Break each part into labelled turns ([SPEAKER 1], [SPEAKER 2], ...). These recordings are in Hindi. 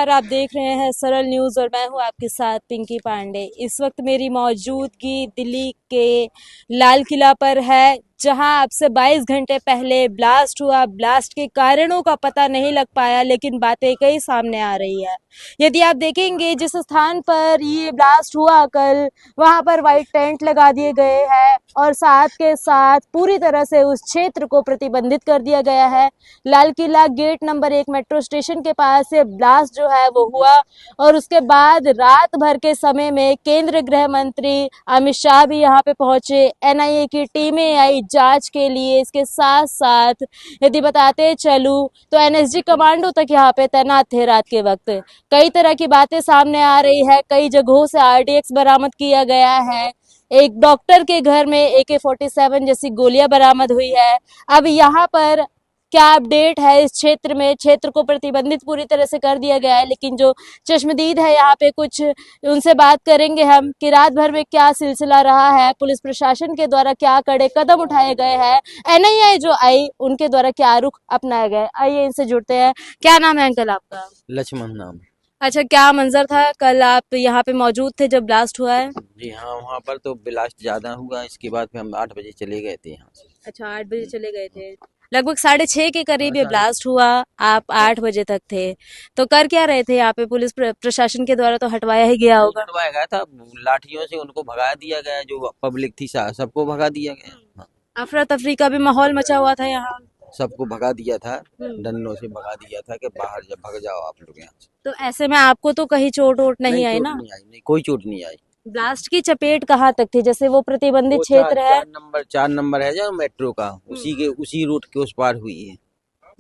[SPEAKER 1] नमस्कार, आप देख रहे हैं सरल न्यूज़ और मैं हूं आपके साथ पिंकी पांडे। इस वक्त मेरी मौजूदगी दिल्ली के लाल किला पर है, जहां अब से 22 घंटे पहले ब्लास्ट हुआ। ब्लास्ट के कारणों का पता नहीं लग पाया, लेकिन बातें कई सामने आ रही है। यदि आप देखेंगे जिस स्थान पर ये ब्लास्ट हुआ कल, वहां पर वाइट टेंट लगा दिए गए हैं और साथ के साथ पूरी तरह से उस क्षेत्र को प्रतिबंधित कर दिया गया है। Lal Qila gate number 1 metro station के पास से ब्लास्ट जो है वो हुआ और उसके बाद रात भर के समय में केंद्रीय गृह मंत्री अमित शाह भी यहाँ पे पहुंचे। एनआईए की टीमें आई जांच के लिए। इसके साथ साथ यदि बताते चलूं तो एनएसजी कमांडो तक यहाँ पे तैनात थे रात के वक्त। कई तरह की बातें सामने आ रही है। कई जगहों से आरडीएक्स बरामद किया गया है। एक डॉक्टर के घर में AK-47 जैसी गोलियां बरामद हुई है। अब यहाँ पर क्या अपडेट है इस क्षेत्र में? क्षेत्र को प्रतिबंधित पूरी तरह से कर दिया गया है, लेकिन जो चश्मदीद है यहाँ पे कुछ उनसे बात करेंगे हम कि रात भर में क्या सिलसिला रहा है, पुलिस प्रशासन के द्वारा क्या कड़े कदम उठाए गए हैं, एनआईए जो आई उनके द्वारा क्या रुख अपनाए गए। आइए इनसे जुड़ते हैं। क्या नाम है अंकल आपका?
[SPEAKER 2] लक्ष्मण नाम।
[SPEAKER 1] अच्छा, क्या मंजर था कल? आप यहाँ पे मौजूद थे जब ब्लास्ट हुआ है?
[SPEAKER 2] जी हाँ, वहाँ पर तो ब्लास्ट ज्यादा हुआ। इसके बाद फिर हम 8 बजे चले गए थे यहाँ से।
[SPEAKER 1] अच्छा, 8 बजे चले गए थे। लगभग 6:30 के करीब ये ब्लास्ट हुआ। आप 8 बजे तक थे, तो कर क्या रहे थे यहाँ पे? पुलिस प्रशासन के द्वारा तो हटवाया ही गया होगा।
[SPEAKER 2] हटवाया गया था, लाठियों से उनको भगा दिया गया। जो पब्लिक थी सबको भगा दिया गया। हाँ,
[SPEAKER 1] अफरा तफरी का भी माहौल मचा हुआ था यहाँ।
[SPEAKER 2] सबको भगा दिया था, डंडों से भगा दिया था कि बाहर जब भग जाओ आप लोग यहाँ से।
[SPEAKER 1] तो ऐसे में आपको तो कहीं चोट वोट नहीं आई
[SPEAKER 2] चोट
[SPEAKER 1] ना?
[SPEAKER 2] नहीं आई, नहीं कोई चोट नहीं आई।
[SPEAKER 1] ब्लास्ट की चपेट कहाँ तक थी? जैसे वो प्रतिबंधित क्षेत्र है,
[SPEAKER 2] 4 नंबर है जो मेट्रो का, उसी रूट के उस पार हुई है।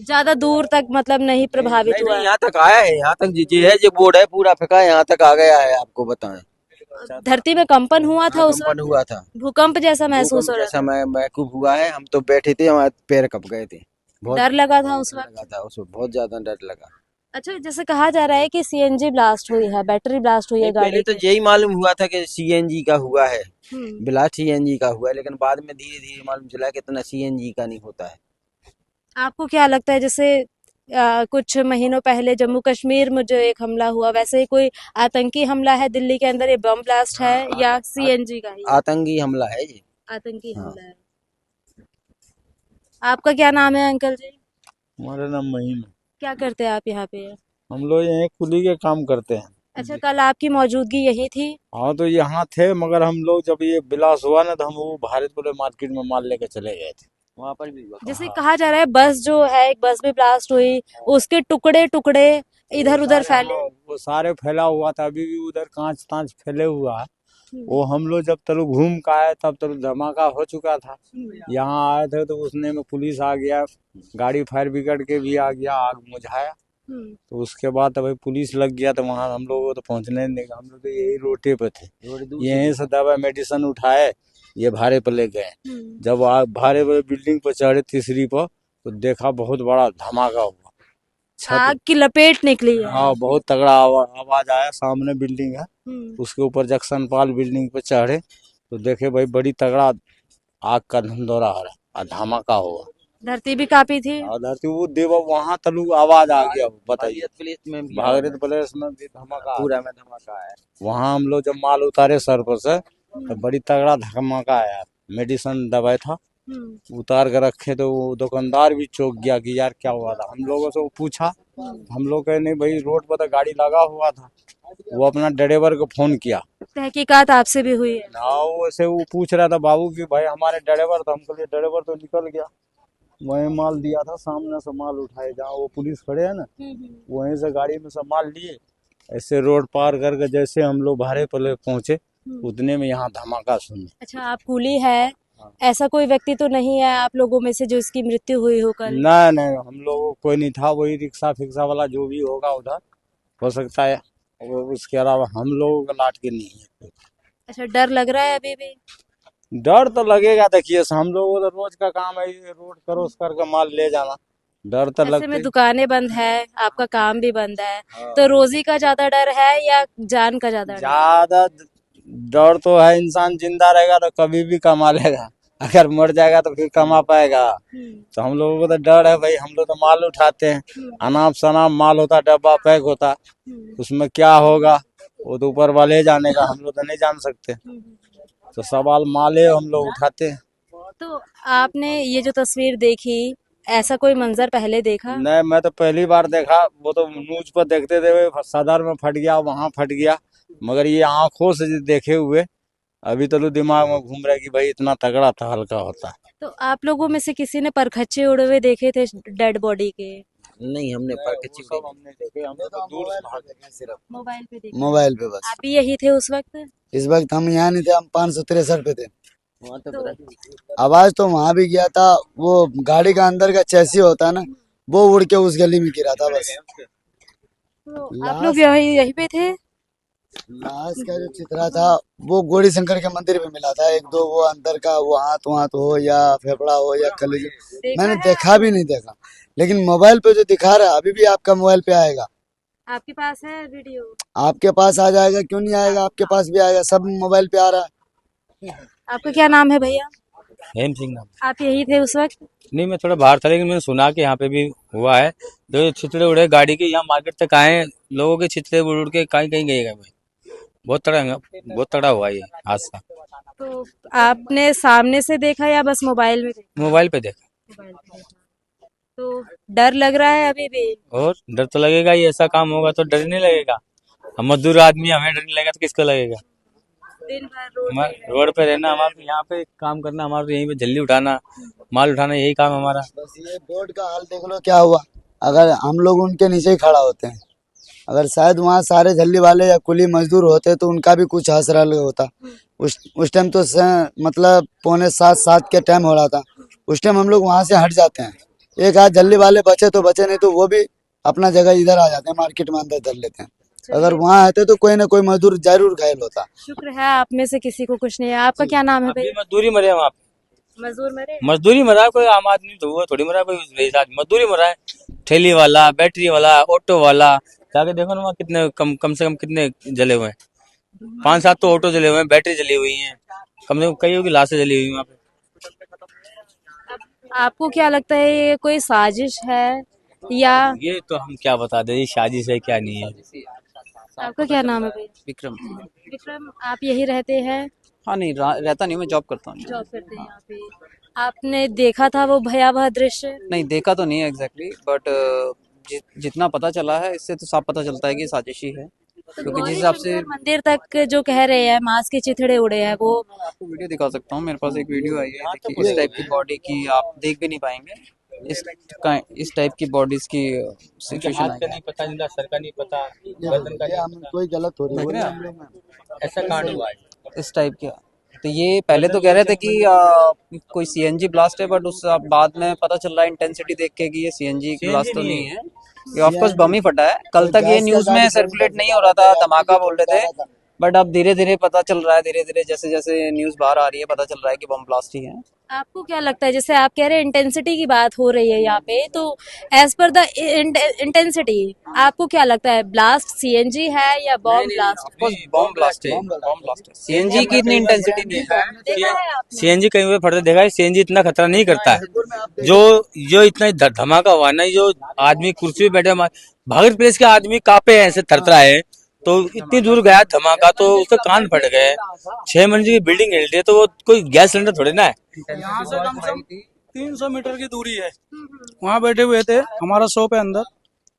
[SPEAKER 1] ज्यादा दूर तक मतलब नहीं प्रभावित
[SPEAKER 2] नहीं
[SPEAKER 1] हुआ
[SPEAKER 2] नहीं, यहाँ तक आया है। यहाँ तक जी है, जो बोर्ड है पूरा फेंका यहाँ तक आ गया है। आपको बताएं,
[SPEAKER 1] धरती में कंपन हुआ था उस
[SPEAKER 2] कंपन
[SPEAKER 1] वक्त?
[SPEAKER 2] हुआ था,
[SPEAKER 1] भूकंप जैसा महसूस
[SPEAKER 2] भूकंप
[SPEAKER 1] हो रहा
[SPEAKER 2] जैसा महसूस हुआ है। हम तो बैठे थे, हमारे पैर कप गए थे।
[SPEAKER 1] था?
[SPEAKER 2] बहुत
[SPEAKER 1] डर लगा था उस
[SPEAKER 2] डर
[SPEAKER 1] वक्त?
[SPEAKER 2] लगा था उस वक्त, बहुत ज्यादा डर लगा।
[SPEAKER 1] अच्छा, जैसे कहा जा रहा है कि सीएनजी ब्लास्ट हुई है, बैटरी ब्लास्ट हुई है
[SPEAKER 2] नहीं, पहले
[SPEAKER 1] गाड़ी
[SPEAKER 2] तो
[SPEAKER 1] की।
[SPEAKER 2] यही मालूम हुआ था कि सीएनजी का हुआ है,
[SPEAKER 1] हम्म।
[SPEAKER 2] ब्लास्ट सीएनजी का हुआ है। लेकिन बाद में धीरे धीरे मालूम चला कि इतना सीएनजी का नहीं होता है।
[SPEAKER 1] आपको क्या लगता है, जैसे कुछ महीनों पहले जम्मू कश्मीर में जो एक हमला हुआ, वैसे ही कोई आतंकी हमला है दिल्ली के अंदर? ये बम ब्लास्ट है या सीएनजी का ही है?
[SPEAKER 2] आतंकी हमला है ये।
[SPEAKER 1] आतंकी
[SPEAKER 2] हाँ।
[SPEAKER 1] हमला है। आपका क्या नाम है अंकल जी?
[SPEAKER 3] हमारा नाम महीम है।
[SPEAKER 1] क्या करते हैं आप यहाँ पे?
[SPEAKER 3] हम लोग यहाँ कुली के काम करते हैं।
[SPEAKER 1] अच्छा, कल आपकी मौजूदगी यही थी?
[SPEAKER 3] हाँ, तो यहाँ थे, मगर हम लोग जब ये ब्लास्ट हुआ ना, तो हम वो भारतपुर मार्केट में माल लेके चले गए थे।
[SPEAKER 2] वहाँ पर भी हुआ।
[SPEAKER 1] जैसे कहा जा रहा है बस जो है, एक बस भी ब्लास्ट हुई, उसके टुकड़े टुकड़े इधर उधर फैले।
[SPEAKER 3] हाँ, वो सारे फैला हुआ था। अभी भी उधर कांच तांच फैले हुआ है। वो हम लोग जब तक घूम के आए तब तक धमाका हो चुका था। यहाँ आए थे तो उसने में पुलिस आ गया, गाड़ी फायर ब्रिगेड के भी आ गया, आग बुझाया। तो उसके बाद तो भाई पुलिस लग गया, तो वहाँ हम लोग तो पहुँचने नहीं। हम लोग तो यही रोटे पे थे, यहीं से दवा मेडिसिन उठाए, ये भारे पे ले गए। जब भारे पे बिल्डिंग पर चढ़े तीसरी पर, तो देखा बहुत बड़ा धमाका हुआ।
[SPEAKER 1] आग की लपेट निकली है।
[SPEAKER 3] हाँ, बहुत तगड़ा आवाज आया। सामने बिल्डिंग है, उसके ऊपर जक्सन पाल बिल्डिंग पे चढ़े तो देखे भाई बड़ी तगड़ा आग का धंधोरा हो रहा, धमाका हुआ।
[SPEAKER 1] धरती भी कांपी थी।
[SPEAKER 3] धरती वो देवा वहां तलु आवाज आ गया। बताइए,
[SPEAKER 2] भागीरथ
[SPEAKER 3] प्लेस में भी धमाका
[SPEAKER 2] पूरा में धमाका है।
[SPEAKER 3] वहां हम लोग जब माल उतारे सर पर से, तो बड़ी तगड़ा धमाका आया। मेडिसिन दवाई था, उतार कर रखे तो वो दुकानदार भी चौंक गया कि यार क्या हुआ था। हम लोगों से वो पूछा, हम लोग कहे नहीं भाई, रोड पर तो गाड़ी लगा हुआ था। वो अपना ड्राइवर को फोन किया।
[SPEAKER 1] तहकीकात आपसे भी हुई है?
[SPEAKER 3] ना, वैसे वो पूछ रहा था बाबू कि भाई हमारे ड्राइवर था। हमको ड्राइवर तो निकल गया, वहीं माल दिया था, सामने से माल उठाए, जहाँ वो पुलिस खड़े है ना, वहीं से गाड़ी में से माल लिए। ऐसे रोड पार करके जैसे हम लोग भारे पर पहुंचे, उतने में यहाँ धमाका सुने।
[SPEAKER 1] अच्छा, आप कूली है, ऐसा कोई व्यक्ति तो नहीं है आप लोगों में से जो इसकी मृत्यु हुई हो कल?
[SPEAKER 3] नहीं नहीं, हम लोग कोई नहीं था। वही रिक्शा फिक्सा वाला जो भी होगा उधर हो सकता है, उसके अलावा हम लोगों का लाट के नहीं है।
[SPEAKER 1] अच्छा, डर लग रहा है अभी भी?
[SPEAKER 3] डर तो लगेगा। देखिए, हम लोगों का रोज का काम है ये रोड क्रॉस करके माल ले जाना। डर तो
[SPEAKER 1] ऐसे में
[SPEAKER 3] लगता
[SPEAKER 1] दुकानें बंद है, आपका काम भी बंद है, तो रोजी का ज्यादा डर है या जान का ज्यादा डर?
[SPEAKER 3] ज्यादा डर तो है। इंसान जिंदा रहेगा तो कभी भी कमा लेगा, अगर मर जाएगा तो फिर कमा पाएगा। तो हम लोगों को तो डर है भाई, हम लोग तो माल उठाते हैं, अनाप शनाप माल होता, डब्बा पैक होता, उसमें क्या होगा वो तो ऊपर वाले जाने का, हम लोग तो नहीं जान सकते। तो सवाल माले हम लोग उठाते हैं।
[SPEAKER 1] तो आपने ये जो तस्वीर देखी, ऐसा कोई मंजर पहले देखा?
[SPEAKER 3] नहीं, मैं तो पहली बार देखा, वो तो न्यूज पर देखते थे सदर में फट गया, वहां फट गया, मगर ये आंखों से देखे हुए अभी तो दिमाग में घूम रहा है कि भाई इतना तगड़ा था, हल्का होता।
[SPEAKER 1] तो आप लोगों में से किसी ने परखच्चे उड़े हुए देखे थे डेड बॉडी के?
[SPEAKER 2] नहीं, हमने पर किसी
[SPEAKER 3] सब हमने देखे, हम तो दूर से भाग गए सिर्फ।
[SPEAKER 1] मोबाइल पे देखे?
[SPEAKER 4] मोबाइल पे बस।
[SPEAKER 1] आप भी यही थे उस वक्त?
[SPEAKER 4] इस वक्त हम यहाँ नहीं थे, हम 563 पे थे।
[SPEAKER 2] वहाँ तो
[SPEAKER 1] तो
[SPEAKER 4] आवाज तो वहां भी गया था, वो गाड़ी का अंदर का चैसी होता है ना, वो उड़ के उस गली में गिरा था बस।
[SPEAKER 1] आप लोग यहीं पे थे?
[SPEAKER 4] लाश का जो चित्रा था वो गौरी शंकर के मंदिर में मिला था, एक दो वो अंदर का वो हाथ हो या फेफड़ा हो या कलेजा, मैंने देखा भी नहीं देखा, लेकिन मोबाइल पे जो दिखा रहा है अभी भी आपका मोबाइल पे आएगा,
[SPEAKER 1] आपके पास है वीडियो?
[SPEAKER 4] आपके पास आ जाएगा, क्यों नहीं आएगा, आपके पास भी आएगा, सब मोबाइल पे आ रहा है।
[SPEAKER 1] आपका क्या नाम है भैया?
[SPEAKER 5] हेम सिंह नाम।
[SPEAKER 1] आप यही थे उस वक्त?
[SPEAKER 5] नहीं, मैं थोड़ा बाहर था, लेकिन मैंने सुना कि यहाँ पे भी हुआ है। जो छितड़े उड़े गाड़ी के यहाँ मार्केट तक आए, लोगों के छितड़े उड़ उड़ के कहीं कहीं गए भाई। बहुत तगड़ा हुआ ये हादसा।
[SPEAKER 1] तो आपने सामने से देखा या बस मोबाइल में देखा?
[SPEAKER 5] मोबाइल पे देखा।
[SPEAKER 1] मोबाइल पे देखा। तो डर लग रहा है अभी भी?
[SPEAKER 5] और डर तो लगेगा ही, ऐसा काम होगा तो डर नहीं लगेगा। हम मजदूर आदमी, हमें डर नहीं लगेगा तो किसको लगेगा।
[SPEAKER 1] दिन भर रोड
[SPEAKER 5] हमारे रोड पे रहना, हमारे यहाँ पे काम करना, हमारे तो यहीं पे झल्ली उठाना, माल उठाना, यही काम हमारा।
[SPEAKER 4] बस ये बोर्ड का हाल देख लो क्या हुआ, अगर हम लोग उनके नीचे ही खड़ा होते हैं, अगर शायद वहाँ सारे झल्ली वाले या कुली मजदूर होते तो उनका भी कुछ हसरा होता। उस टाइम तो मतलब 6:45 के टाइम हो रहा था, उस टाइम हम लोग वहाँ से हट जाते हैं, एक आध झल्ली वाले बचे तो बचे, नहीं तो वो भी अपना जगह इधर आ जाते हैं, मार्केट में अंदर धर लेते हैं। अगर वहाँ आते तो कोई ना कोई मजदूर जरूर घायल होता।
[SPEAKER 1] शुक्र है आप में से किसी को कुछ नहीं है। आपका क्या नाम है
[SPEAKER 5] अभी
[SPEAKER 1] भैया?
[SPEAKER 5] मजदूरी मरे वहाँ पे,
[SPEAKER 1] मजदूर मरे?
[SPEAKER 5] मजदूरी मरा है, कोई आम आदमी तो हुआ थोड़ी मरा, कोई मजदूरी मरा है। ठेली वाला, बैटरी वाला, ऑटो वाला, जाके देखो ना वहाँ कितने कम से कम कितने जले हुए हैं। 5-7 तो ऑटो जले हुए हैं, बैटरी जली हुई है, कम से कम कईयों की लाशें जली हुई हैं वहाँ पे।
[SPEAKER 1] आपको क्या लगता है ये कोई साजिश है या?
[SPEAKER 5] ये तो हम क्या बता दें, ये साजिश है क्या नहीं है।
[SPEAKER 1] आपका क्या नाम है भैया?
[SPEAKER 6] विक्रम।
[SPEAKER 1] विक्रम, आप यही रहते हैं?
[SPEAKER 6] हाँ नहीं, रहता नहीं, मैं जॉब करता हूँ।
[SPEAKER 1] जॉब करते हैं यहाँ पे? आपने देखा था वो भयावह दृश्य?
[SPEAKER 6] नहीं देखा तो नहीं है एग्जैक्टली, बट जितना पता चला है इससे तो साफ पता चलता है कि साजिशी है,
[SPEAKER 1] तो
[SPEAKER 6] क्योंकि जिस
[SPEAKER 1] गौरी
[SPEAKER 6] हिसाब से
[SPEAKER 1] शंकर मंदिर तक जो कह रहे हैं मांस के चिथड़े उड़े हैं, वो
[SPEAKER 6] मैं आपको वीडियो दिखा सकता हूँ, मेरे पास एक वीडियो आई है, देखिए इस टाइप की बॉडी की आप देख भी नहीं पाएंगे, इस टाइप की बॉडीज की सिचुएशन
[SPEAKER 5] हाथ का
[SPEAKER 6] आई
[SPEAKER 5] नहीं पता, जिला सर का नहीं पता, गर्दन का नहीं पता,
[SPEAKER 4] कोई गलत हो रही
[SPEAKER 6] देख रहे
[SPEAKER 4] है,
[SPEAKER 6] हैं
[SPEAKER 5] ऐसा कांड हुआ है।
[SPEAKER 6] आप? इस टाइप की। तो ये पहले तो कह रहे थे कि कोई सीएनजी ब्लास्ट है, बट उस बाद में पता चल रहा है इंटेंसिटी देख के कि ये सीएनजी ब्लास्ट तो नहीं है, ये ऑफ कोर्स बम ही फटा है। कल तक ये न्यूज में सर्कुलेट नहीं हो रहा था, धमाका बोल रहे थे, बट अब धीरे धीरे पता चल रहा है, धीरे धीरे जैसे जैसे न्यूज बाहर आ रही है पता चल रहा है कि बम ब्लास्ट ही है।
[SPEAKER 1] आपको क्या लगता है, जैसे आप कह रहे हैं इंटेंसिटी की बात हो रही है यहाँ पे, तो एज पर द इंटेंसिटी आपको क्या लगता है, ब्लास्ट सीएनजी है या bomb blast?
[SPEAKER 6] Of course bomb blast है, बम ब्लास्ट है, सीएनजी की इतनी इंटेंसिटी नहीं है।
[SPEAKER 1] देखा है आपने?
[SPEAKER 5] सीएनजी कहीं पे फटते देखा है, सीएनजी इतना खतरा नहीं करता है। जो इतना धमाका हुआ ना, जो आदमी कुर्सी पे बैठे, भागीरथ प्लेस के आदमी कांपे हैं, ऐसे थरथरा है, तो इतनी दूर गया धमाका तो उसके कान फट गए। 6 मंजिल की बिल्डिंग हिल रही है, तो वो कोई गैस सिलेंडर थोड़ी ना है।
[SPEAKER 7] यहाँ से कम से कम 300 मीटर की दूरी है, वहाँ बैठे हुए थे, हमारा शॉप है अंदर,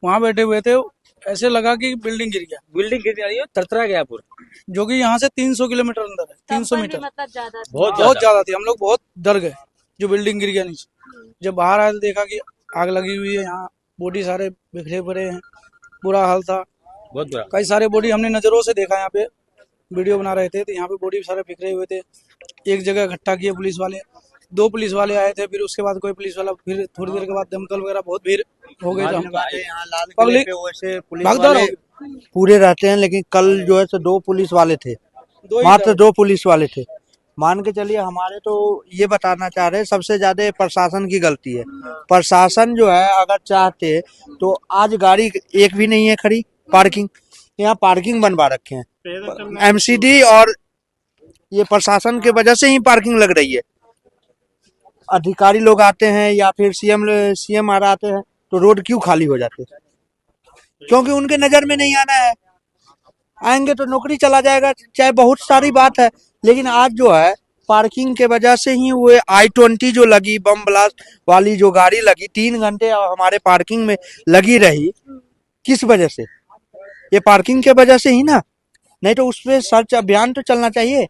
[SPEAKER 7] वहाँ बैठे हुए थे, ऐसे लगा कि बिल्डिंग गिर गया,
[SPEAKER 5] बिल्डिंग गिर रही है, थरथरा गया पूरा,
[SPEAKER 7] जो कि यहाँ से 300 किलोमीटर अंदर है, 300
[SPEAKER 1] कंपन भी
[SPEAKER 7] मीटर,
[SPEAKER 1] मतलब ज्यादा थी।
[SPEAKER 7] बहुत ज्यादा थी, हम लोग बहुत डर गए, जो बिल्डिंग गिर गया नीचे। जब बाहर आए तो देखा कि आग लगी हुई है, यहाँ बॉडी सारे बिखरे पड़े हैं, बुरा हाल था,
[SPEAKER 5] बहुत बुरा।
[SPEAKER 7] कई सारे बॉडी हमने नजरों से देखा, यहाँ पे वीडियो बना रहे थे तो यहाँ पे बॉडी सारे बिखरे हुए थे, एक जगह इकट्ठा किए पुलिस वाले, 2 पुलिस वाले आए थे, फिर उसके बाद कोई पुलिस वाला, फिर थोड़ी देर के बाद दमकल वगैरह, बहुत भीड़ हो गई, पब्लिक भगदड़ हो गई।
[SPEAKER 8] पूरे रहते हैं, लेकिन कल जो है सो 2 पुलिस वाले थे,
[SPEAKER 7] दो ही
[SPEAKER 8] मात्र 2 पुलिस वाले थे। मान के चलिए, हमारे तो ये बताना चाह रहे हैं सबसे ज्यादा प्रशासन की गलती है। प्रशासन जो है अगर चाहते तो आज गाड़ी एक भी नहीं है खड़ी, पार्किंग, यहाँ पार्किंग बनवा रखे हैं एमसीडी, और ये प्रशासन के वजह से ही पार्किंग लग रही है। अधिकारी लोग आते हैं या फिर सीएम आते हैं तो रोड क्यों खाली हो जाते हैं? क्योंकि उनके नजर में नहीं आना है। आएंगे तो नौकरी चला जाएगा, चाहे बहुत सारी बात है, लेकिन आज जो है पार्किंग के वजह से ही वो I-20 जो लगी, बम ब्लास्ट वाली जो गाड़ी लगी 3 घंटे हमारे पार्किंग में लगी रही, किस वजह से? ये पार्किंग के वजह से ही ना, नहीं तो उस पे सर्च अभियान तो चलना चाहिए।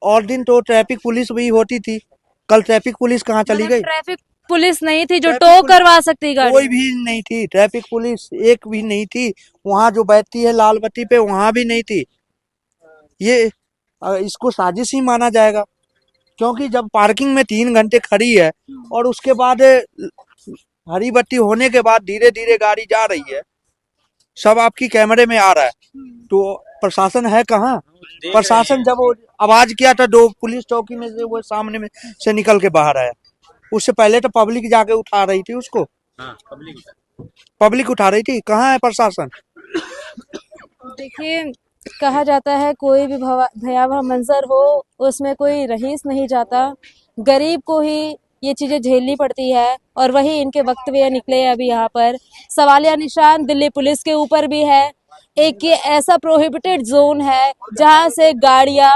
[SPEAKER 8] और दिन तो ट्रैफिक पुलिस भी होती थी, कल ट्रैफिक पुलिस कहाँ चली गई?
[SPEAKER 1] ट्रैफिक पुलिस नहीं थी जो
[SPEAKER 8] ट्रैफिक
[SPEAKER 1] टो
[SPEAKER 8] पुलिस
[SPEAKER 1] करवा सकती गाड़ी।
[SPEAKER 8] कोई भी नहीं थी, ट्रैफिक पुलिस एक भी नहीं थी। वहां जो बैठती है लाल बत्ती पे, वहां भी नहीं थी। ये इसको साजिश ही माना जाएगा, क्योंकि जब पार्किंग में 3 घंटे खड़ी है और उसके बाद हरी बत्ती होने के बाद धीरे धीरे गाड़ी जा रही है, सब आपकी कैमरे में आ रहा है, तो प्रशासन है कहाँ? प्रशासन जब वो आवाज किया था 2 पुलिस चौकी में से, वो सामने में से निकल के बाहर आया। उससे पहले तो पब्लिक जाके उठा रही थी उसको। पब्लिक उठा रही थी, कहाँ है प्रशासन?
[SPEAKER 1] देखिए, कहा जाता है कोई भी भयावह मंजर हो उसमें कोई रईस नहीं जाता, गरीब को ही ये चीजें झेलनी पड़ती है। और वही इनके वक्तव्य निकले अभी यहाँ पर। सवालिया निशान दिल्ली पुलिस के ऊपर भी है। एक ये ऐसा प्रोहिबिटेड जोन है जहां से गाड़ियां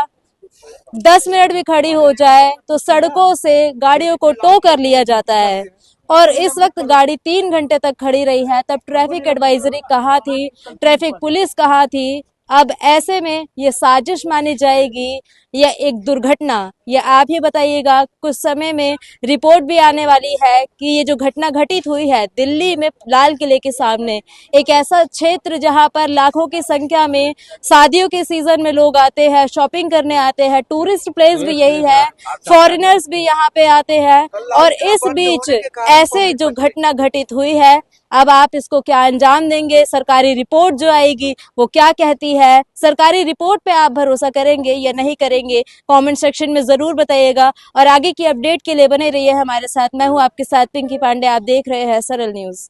[SPEAKER 1] 10 मिनट भी खड़ी हो जाए तो सड़कों से गाड़ियों को टो कर लिया जाता है। और इस वक्त गाड़ी 3 घंटे तक खड़ी रही है, तब ट्रैफिक एडवाइजरी कहाँ थी, ट्रैफिक पुलिस कहाँ थी? अब ऐसे में ये साजिश मानी जाएगी या एक दुर्घटना, ये आप ही बताइएगा। कुछ समय में रिपोर्ट भी आने वाली है कि ये जो घटना घटित हुई है दिल्ली में लाल किले के सामने, एक ऐसा क्षेत्र जहां पर लाखों की संख्या में शादियों के सीजन में लोग आते हैं, शॉपिंग करने आते हैं, टूरिस्ट प्लेस भी यही है, फॉरेनर्स भी यहाँ पे आते हैं। और इस बीच ऐसे जो घटना घटित हुई है, अब आप इसको क्या अंजाम देंगे? सरकारी रिपोर्ट जो आएगी वो क्या कहती है? सरकारी रिपोर्ट पे आप भरोसा करेंगे या नहीं करेंगे? कमेंट सेक्शन में जरूर बताइएगा। और आगे की अपडेट के लिए बने रहिए हमारे साथ। मैं हूं आपके साथ पिंकी पांडे, आप देख रहे हैं सरल न्यूज।